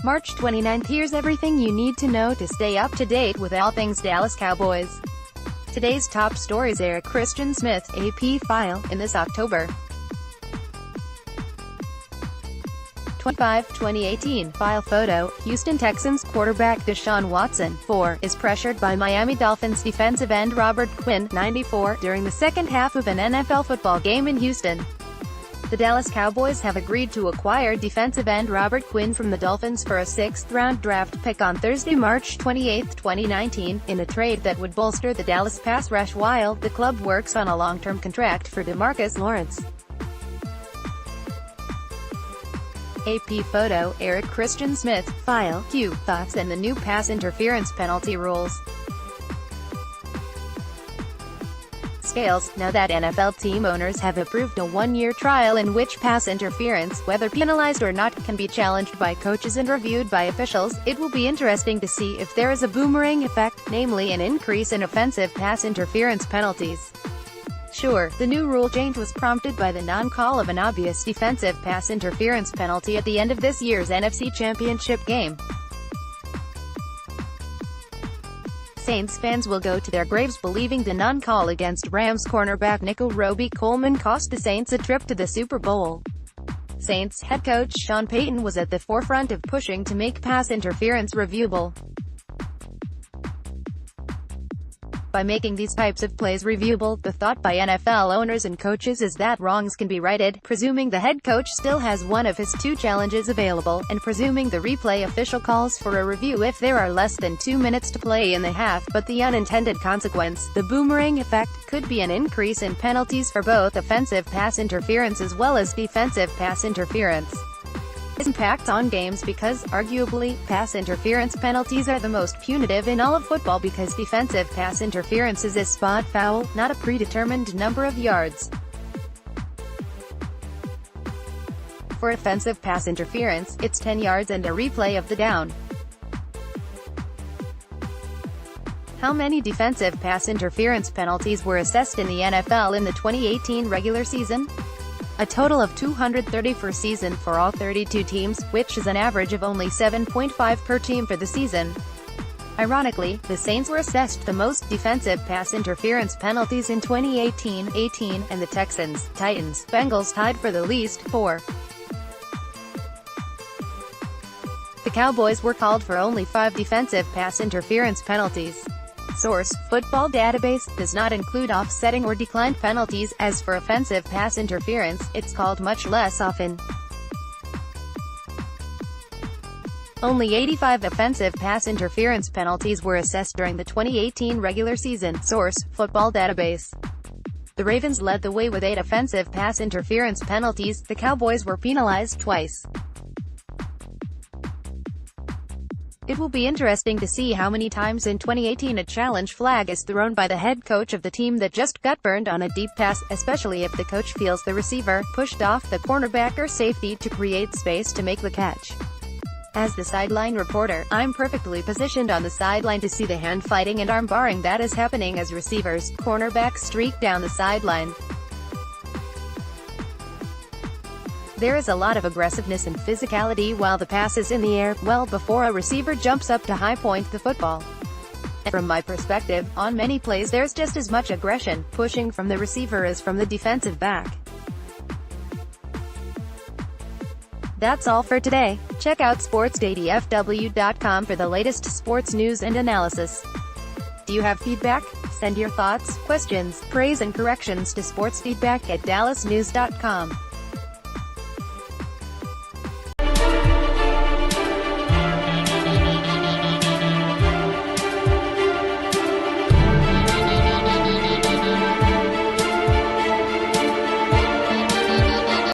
March 29. Here's everything you need to know to stay up to date with all things Dallas Cowboys. Today's top stories: Eric Christian Smith, AP file, in this October 25, 2018, file photo, Houston Texans quarterback Deshaun Watson, 4, is pressured by Miami Dolphins defensive end Robert Quinn, 94, during the second half of an NFL football game in Houston. The Dallas Cowboys have agreed to acquire defensive end Robert Quinn from the Dolphins for a sixth-round draft pick on Thursday, March 28, 2019, in a trade that would bolster the Dallas pass rush while the club works on a long-term contract for DeMarcus Lawrence. AP photo, Eric Christian Smith, file, Q, thoughts and the new pass interference penalty rules. Scales, now that NFL team owners have approved a one-year trial in which pass interference, whether penalized or not, can be challenged by coaches and reviewed by officials, it will be interesting to see if there is a boomerang effect, namely an increase in offensive pass interference penalties. Sure, the new rule change was prompted by the non-call of an obvious defensive pass interference penalty at the end of this year's NFC Championship game. Saints fans will go to their graves believing the non-call against Rams cornerback nickel Roby Coleman cost the Saints a trip to the Super Bowl. Saints head coach Sean Payton was at the forefront of pushing to make pass interference reviewable. By making these types of plays reviewable, the thought by NFL owners and coaches is that wrongs can be righted, presuming the head coach still has one of his two challenges available, and presuming the replay official calls for a review if there are less than 2 minutes to play in the half. But the unintended consequence, the boomerang effect, could be an increase in penalties for both offensive pass interference as well as defensive pass interference. Impact on games because, arguably, pass interference penalties are the most punitive in all of football because defensive pass interference is a spot foul, not a predetermined number of yards. For offensive pass interference, it's 10 yards and a replay of the down. How many defensive pass interference penalties were assessed in the NFL in the 2018 regular season? A total of 230 per season for all 32 teams, which is an average of only 7.5 per team for the season. Ironically, the Saints were assessed the most defensive pass interference penalties in 2018, and the Texans, Titans, Bengals tied for the least, 4. The Cowboys were called for only 5 defensive pass interference penalties. Source: Football Database, does not include offsetting or declined penalties. As for offensive pass interference, it's called much less often. Only 85 offensive pass interference penalties were assessed during the 2018 regular season. Source: Football Database. The Ravens led the way with 8 offensive pass interference penalties. The Cowboys were penalized twice. It will be interesting to see how many times in 2018 a challenge flag is thrown by the head coach of the team that just got burned on a deep pass, especially if the coach feels the receiver pushed off the cornerback or safety to create space to make the catch. As the sideline reporter, I'm perfectly positioned on the sideline to see the hand fighting and arm barring that is happening as receivers, cornerbacks streak down the sideline. There is a lot of aggressiveness and physicality while the pass is in the air, well before a receiver jumps up to high point the football. And from my perspective, on many plays there's just as much aggression, pushing from the receiver as from the defensive back. That's all for today. Check out sportsdaytfw.com for the latest sports news and analysis. Do you have feedback? Send your thoughts, questions, praise and corrections to sportsfeedback@dallasnews.com.